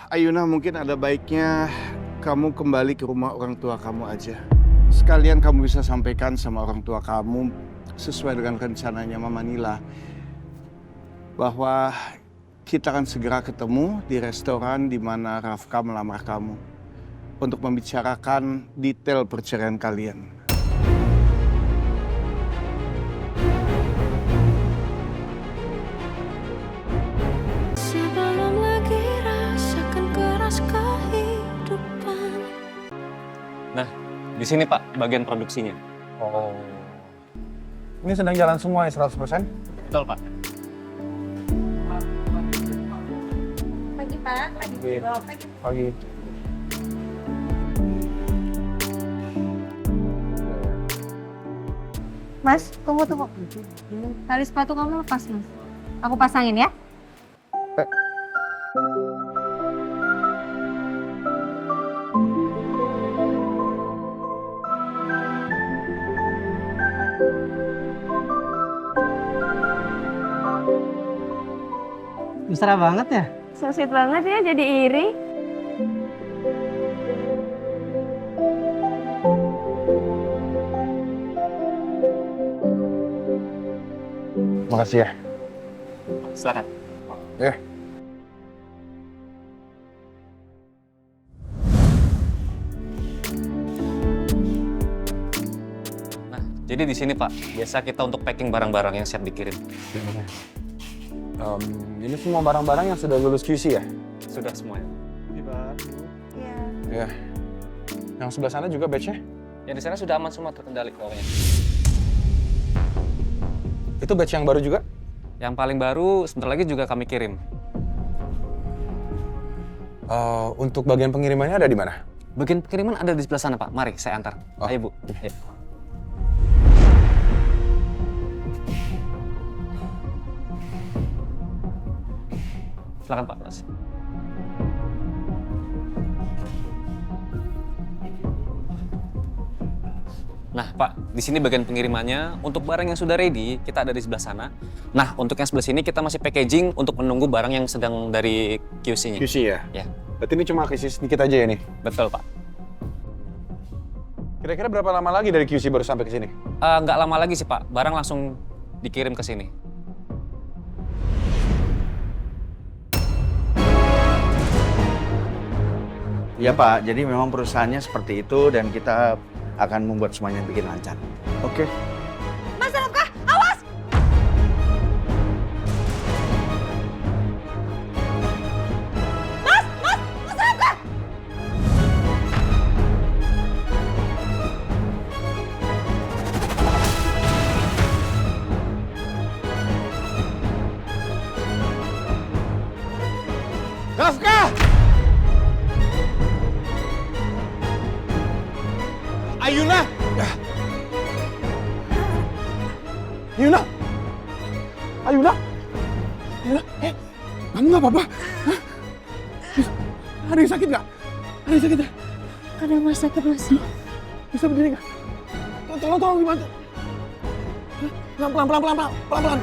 Ayuna, mungkin ada baiknya kamu kembali ke rumah orang tua kamu aja. Sekalian kamu bisa sampaikan sama orang tua kamu sesuai dengan rencananya Mama Nila bahwa kita akan segera ketemu di restoran di mana Rafka melamar kamu untuk membicarakan detail perceraian kalian. Sebelum lagi rasakan keras kehidupan. Nah, di sini Pak, bagian produksinya. Oh. Ini sedang jalan semua ya 100%? Betul Pak. Pagi Pak, pagi. Pagi. Mas, tunggu. Tali sepatu kamu lepas, Mas. Aku pasangin ya. Mesra banget ya? So sweet banget ya, jadi iri. Makasih ya. Silakan. Ya. Nah, jadi di sini Pak, biasa kita untuk packing barang-barang yang siap dikirim. Ini semua barang-barang yang sudah lulus QC ya? Sudah semuanya. Iya. Iya. Yang sebelah sana juga batch-nya? Yang di sana sudah aman semua terkendali pokoknya. Itu batch yang baru juga? Yang paling baru sebentar lagi juga kami kirim. Untuk bagian pengirimannya ada di mana? Bagian pengiriman ada di sebelah sana Pak. Mari saya antar. Oh. Ayo Bu. Ayo. Silakan Pak. Mas. Nah Pak, di sini bagian pengirimannya. Untuk barang yang sudah ready, kita ada di sebelah sana. Nah, untuk yang sebelah sini kita masih packaging untuk menunggu barang yang sedang dari QC-nya. QC ya? Ya, Berarti ini cuma QC sedikit aja ya nih? betul Pak. Kira-kira berapa lama lagi dari QC baru sampai ke sini? Nggak lama lagi sih Pak, barang langsung dikirim ke sini. Iya Pak, jadi memang perusahaannya seperti itu dan kita akan membuat semuanya bikin lancar. Oke. Mas Rafka, awas! Mas Rafka! Rafka! Ayuna! Yuna! Ayuna! Yuna! Kamu nggak apa-apa? Hah? Ada yang sakit nggak? Ada yang sakit ya? Ada mas sakit mas. Bisa berdiri nggak? Tolong dibantu. Pelan-pelan.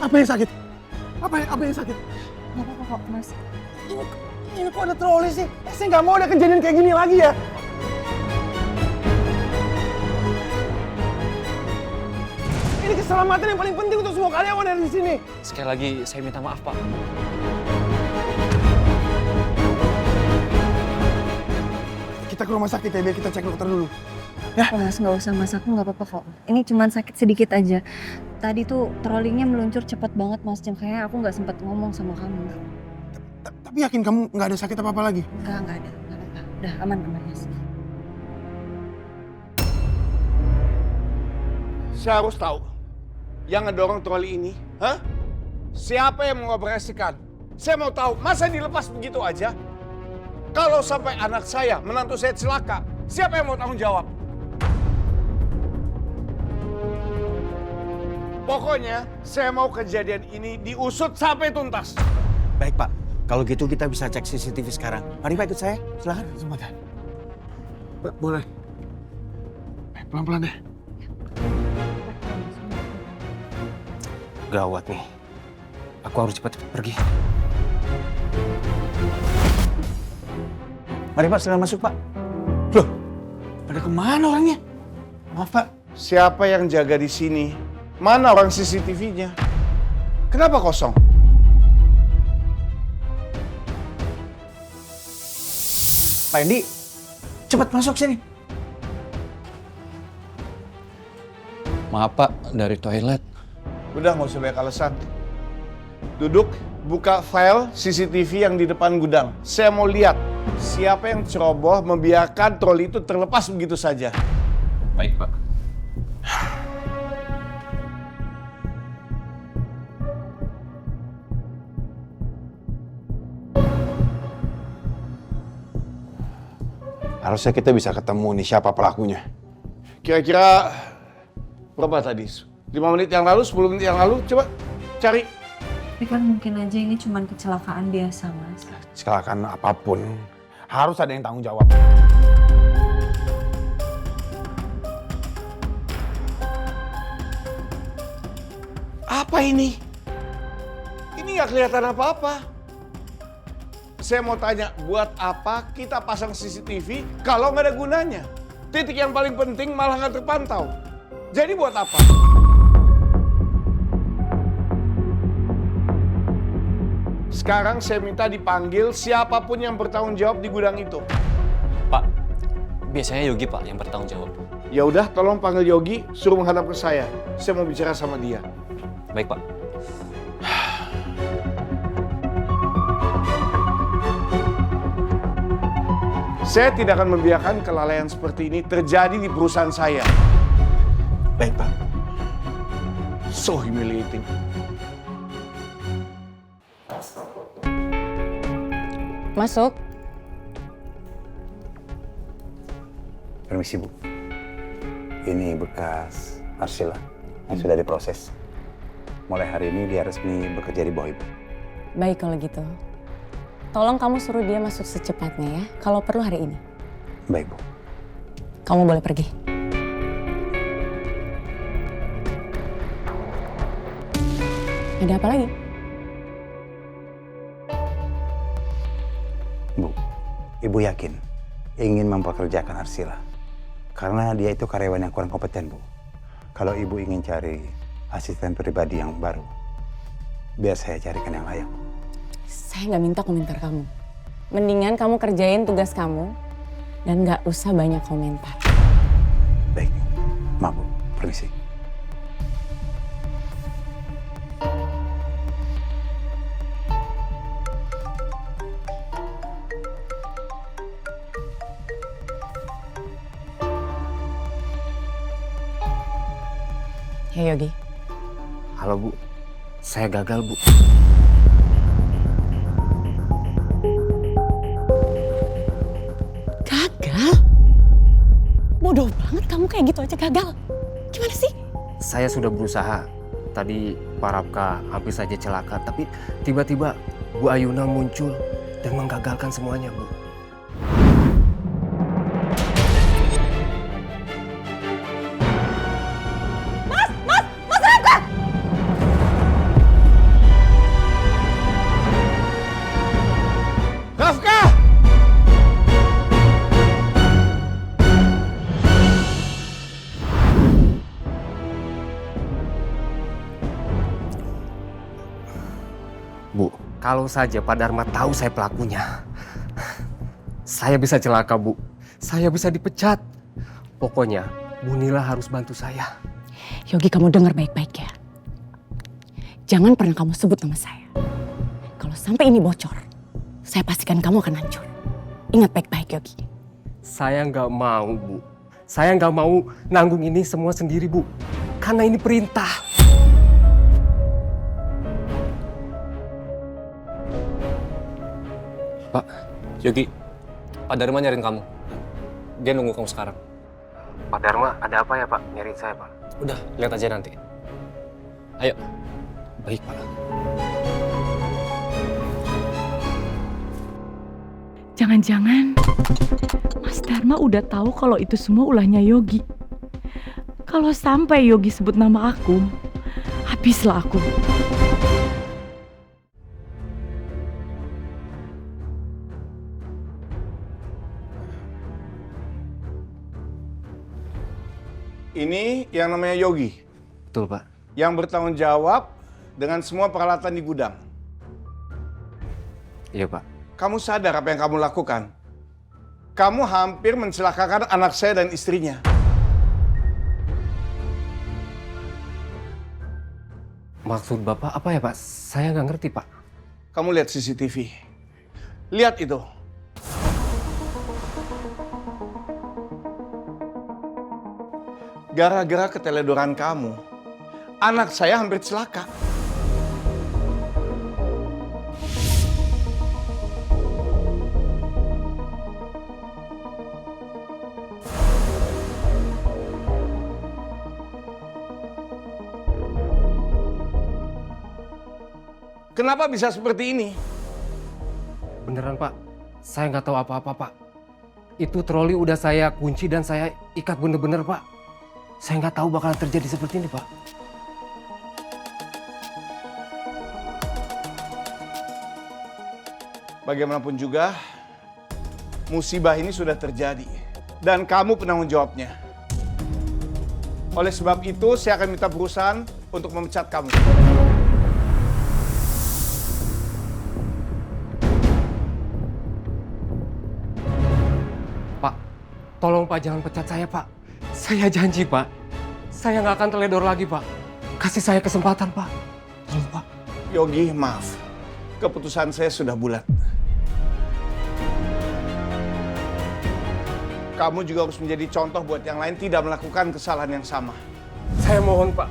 Apa yang sakit? Apa yang sakit? Gak apa-apa kok mas. Ini kok ada troli sih? Saya nggak mau ada kejadian kayak gini lagi ya. Ini keselamatan yang paling penting untuk semua karyawan yang ada di sini. Sekali lagi saya minta maaf Pak. Kita ke rumah sakit ya, biar kita cek dokter dulu. Oh, mas nggak usah mas, aku nggak apa-apa kok. Ini cuma sakit sedikit aja. Tadi tuh trollingnya meluncur cepat banget mas Jam. Kayaknya aku nggak sempat ngomong sama kamu. Tapi yakin kamu nggak ada sakit apa-apa lagi? Nggak ada. Nggak apa-apa. Udah aman mas. Saya harus tahu, yang ngedorong troli ini, hah? Siapa yang mengoperasikan? Saya mau tahu, masa dilepas begitu aja? Kalau sampai anak saya, menantu saya celaka, siapa yang mau tanggung jawab? Pokoknya, saya mau kejadian ini diusut sampai tuntas. Baik Pak, kalau gitu kita bisa cek CCTV sekarang. Mari Pak ikut saya, silakan. Sebentar. Boleh. Pelan-pelan deh. Gawat nih. Aku harus cepat-cepat pergi. Mari Pak, silakan masuk Pak. Loh, pada kemana orangnya? Maaf Pak. Siapa yang jaga di sini? Mana orang CCTV-nya? Kenapa kosong? Pak Endi, cepat masuk sini. Maaf Pak, dari toilet. Udah, nggak usah banyak alasan. Duduk, buka file CCTV yang di depan gudang. Saya mau lihat siapa yang ceroboh membiarkan troli itu terlepas begitu saja. Baik, Pak. Harusnya kita bisa ketemu nih siapa pelakunya. Kira-kira berapa tadi? 5 menit yang lalu, 10 menit yang lalu? Coba cari. Tapi kan mungkin aja ini cuma kecelakaan biasa, Mas. Kecelakaan apapun, harus ada yang tanggung jawab. Apa ini? Ini nggak kelihatan apa-apa. Saya mau tanya, buat apa kita pasang CCTV kalau nggak ada gunanya? Titik yang paling penting malah nggak terpantau. Jadi buat apa? Sekarang saya minta dipanggil siapapun yang bertanggung jawab di gudang itu. Pak, biasanya Yogi Pak yang bertanggung jawab. Ya udah, tolong panggil Yogi, suruh menghadap ke saya. Saya mau bicara sama dia. Baik, Pak. Saya tidak akan membiarkan kelalaian seperti ini terjadi di perusahaan saya. Baik Pak. So humiliating. Masuk. Permisi Bu. Ini bekas Arsila yang sudah diproses. Mulai hari ini dia resmi bekerja di bawah Ibu. Baik kalau gitu. Tolong kamu suruh dia masuk secepatnya ya. Kalau perlu hari ini. Baik Bu. Kamu boleh pergi. Ada apa lagi? Bu, Ibu yakin ingin mempekerjakan Arsila? Karena dia itu karyawan yang kurang kompeten, Bu. Kalau Ibu ingin cari asisten pribadi yang baru, biar saya carikan yang layak. Saya nggak minta komentar kamu. Mendingan kamu kerjain tugas kamu dan nggak usah banyak komentar. Baik, maaf Bu, permisi. Ya Yogi. Halo Bu, saya gagal Bu. Gagal? Bodoh banget kamu kayak gitu aja gagal. Gimana sih? Saya sudah berusaha. Tadi Pak Rapka hampir saja celaka, tapi tiba-tiba Bu Ayuna muncul dan menggagalkan semuanya, Bu. Kafka! Bu, kalau saja Pak Dharma tahu saya pelakunya, saya bisa celaka, Bu. Saya bisa dipecat. Pokoknya, Bu Nila harus bantu saya. Yogi kamu dengar baik-baik ya. Jangan pernah kamu sebut nama saya. Kalau sampai ini bocor, saya pastikan kamu akan hancur. Ingat baik-baik Yogi. Saya nggak mau, Bu. Saya nggak mau nanggung ini semua sendiri, Bu. Karena ini perintah. Pak, Yogi, Pak Dharma nyariin kamu. Dia nunggu kamu sekarang. Pak Dharma, ada apa ya Pak? Nyariin saya, Pak. Udah, lihat aja nanti. Ayo. Baik, Pak. Jangan-jangan Mas Dharma udah tahu kalau itu semua ulahnya Yogi. Kalau sampai Yogi sebut nama aku, habislah aku. Ini yang namanya Yogi. Betul, Pak. Yang bertanggung jawab dengan semua peralatan di gudang. Iya, Pak. Kamu sadar apa yang kamu lakukan? Kamu hampir mencelakakan anak saya dan istrinya. Maksud Bapak apa ya, Pak? Saya nggak ngerti, Pak. Kamu lihat CCTV. Lihat itu. Gara-gara keteledoran kamu, anak saya hampir celaka. Kenapa bisa seperti ini? Beneran, Pak. Saya nggak tahu apa-apa, Pak. Itu troli udah saya kunci dan saya ikat bener-bener, Pak. Saya nggak tahu bakalan terjadi seperti ini, Pak. Bagaimanapun juga, musibah ini sudah terjadi. Dan kamu penanggung jawabnya. Oleh sebab itu, saya akan minta perusahaan untuk memecat kamu. Pak, tolong Pak jangan pecat saya, Pak. Saya janji, Pak. Saya nggak akan teledor lagi, Pak. Kasih saya kesempatan, Pak. Tolong, Pak. Yogi, maaf. Keputusan saya sudah bulat. Kamu juga harus menjadi contoh buat yang lain tidak melakukan kesalahan yang sama. Saya mohon, Pak.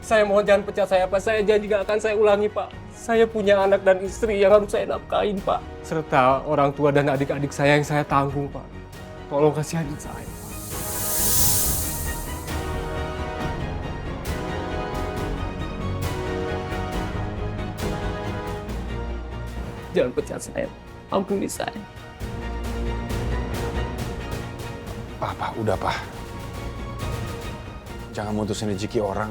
Saya mohon jangan pecat saya, Pak. Saya janji nggak akan saya ulangi, Pak. Saya punya anak dan istri yang harus saya nafkahin, Pak. Serta orang tua dan adik-adik saya yang saya tanggung, Pak. Tolong kasihanin saya, Pak. Jangan pecat saya. Ampuni saya. Pak, udah, Pak. Jangan mutusin rezeki orang.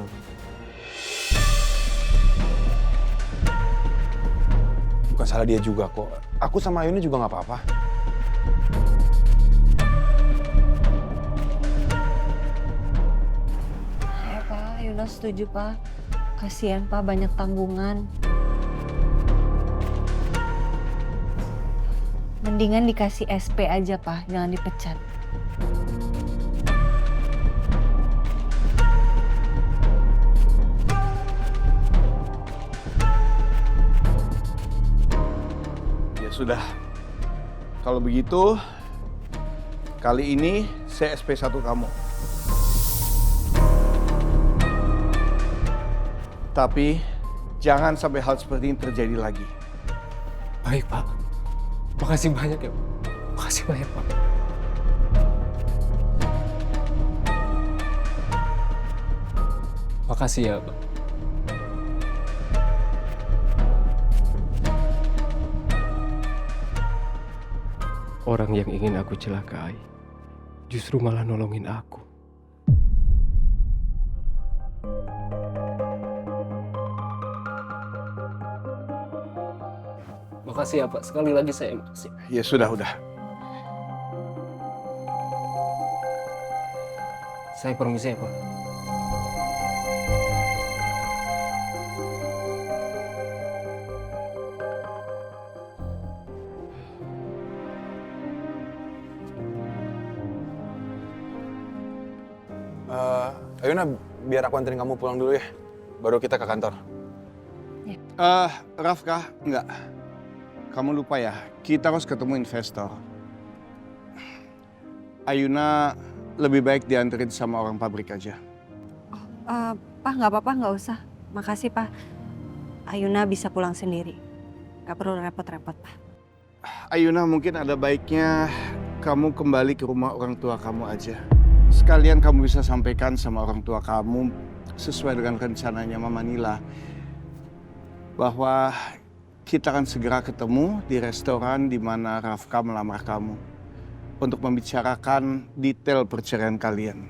Bukan salah dia juga kok. Aku sama Ayuni juga nggak apa-apa. Ya Pak, Yuna setuju Pak. Kasihan Pak, banyak tanggungan. Mendingan dikasih SP aja Pak, jangan dipecat. Ya sudah. Kalau begitu, kali ini saya SP1 kamu. Tapi jangan sampai hal seperti ini terjadi lagi. Baik, Pak. Makasih banyak ya, Pak. Makasih banyak, Pak. Makasih ya, Pak. Orang yang ingin aku celakai justru malah nolongin aku. Makasih ya, Pak. Sekali lagi saya makasih. Ya sudah. Saya permisi ya, Pak. Ayuna, biar aku anterin kamu pulang dulu ya. Baru kita ke kantor. Rafka, enggak. Kamu lupa ya, kita harus ketemu investor. Ayuna lebih baik dianterin sama orang pabrik aja. Pak, nggak apa-apa, nggak usah. Makasih, Pak. Ayuna bisa pulang sendiri. Nggak perlu repot-repot, Pak. Ayuna, mungkin ada baiknya kamu kembali ke rumah orang tua kamu aja. Sekalian kamu bisa sampaikan sama orang tua kamu sesuai dengan rencananya Mama Nila bahwa kita akan segera ketemu di restoran di mana Rafka melamar kamu untuk membicarakan detail perceraian kalian.